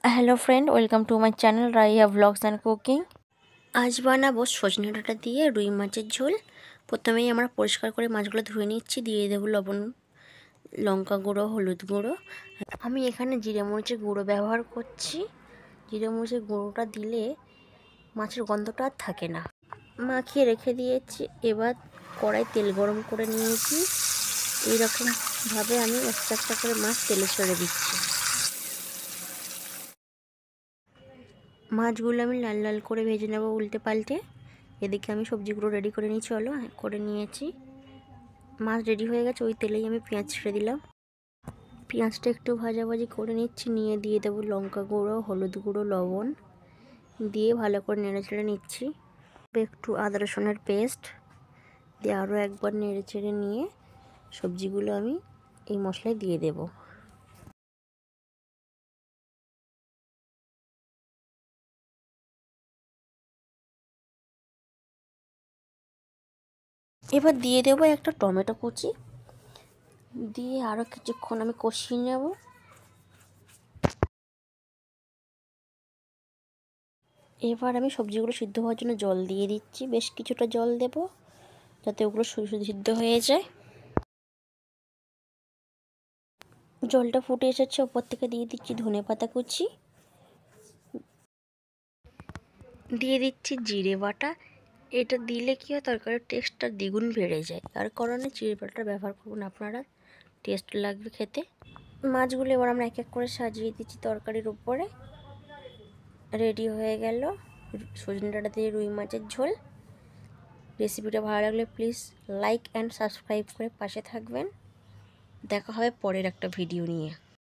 Hello friend, welcome to my channel Raiya blogs and cooking. আজ বানাবো সজনে ডাঁটা দিয়ে রুই মাছের ঝোল। প্রথমেই আমরা পরিষ্কার করে মাছগুলো ধুয়ে নিচ্ছি, দিয়ে দেবো লবণ, লঙ্কা গুঁড়ো, হলুদ গুঁড়ো। আমি এখানে জিরে মরিচের গুঁড়ো ব্যবহার করছি। জিরে মরিচের গুঁড়োটা দিলে মাছের গন্ধটা আর থাকে না। মাখিয়ে রেখে দিয়েছি। এবার কড়াই তেল গরম করে নিয়েছি। এইরকমভাবে আমি একটা একটা করে মাছ তেলে ছেড়ে দিচ্ছি। মাছগুলো আমি লাল লাল করে ভেজে নেব উল্টে পাল্টে। এদিকে আমি সবজিগুলো রেডি করে নিই, চলো করে নিয়েছি। মাছ রেডি হয়ে গেছে, ওই তেলেই আমি পেঁয়াজ ছেড়ে দিলাম। পেঁয়াজটা একটু ভাজাভাজি করে নিচ্ছি, নিয়ে দিয়ে দেবো লঙ্কা গুঁড়ো, হলুদ গুঁড়ো, লবণ দিয়ে ভালো করে নেড়ে চেড়ে নিচ্ছি। একটু আদা রসুনের পেস্ট দিয়ে আরও একবার নেড়ে চেড়ে নিয়ে সবজিগুলো আমি এই মশলায় দিয়ে দেবো। এবার দিয়ে দেবো একটা টমেটো কুচি, দিয়ে আরও কিছুক্ষণ আমি কষিয়ে নেব। এবার আমি সবজিগুলো সিদ্ধ হওয়ার জন্য জল দিয়ে দিচ্ছি, বেশ কিছুটা জল দেব যাতে ওগুলো সিদ্ধ হয়ে যায়। জলটা ফুটে এসেছে, ওপর থেকে দিয়ে দিচ্ছি ধনেপাতা কুচি, দিয়ে দিচ্ছি জিরে বাটা। এটা দিলে কি হয়, তরকারির টেস্টটা দ্বিগুণ বেড়ে যায়। তার কারণে জিরে বাটাটা ব্যবহার করুন আপনারা, টেস্ট লাগবে খেতে। মাছগুলো এবার আমরা এক এক করে সাজিয়ে দিচ্ছি তরকারির উপরে। রেডি হয়ে গেল সজনে ডাঁটা দিয়ে রুই মাছের ঝোল। রেসিপিটা ভালো লাগলে প্লিজ লাইক অ্যান্ড সাবস্ক্রাইব করে পাশে থাকবেন। দেখা হবে পরের একটা ভিডিও নিয়ে।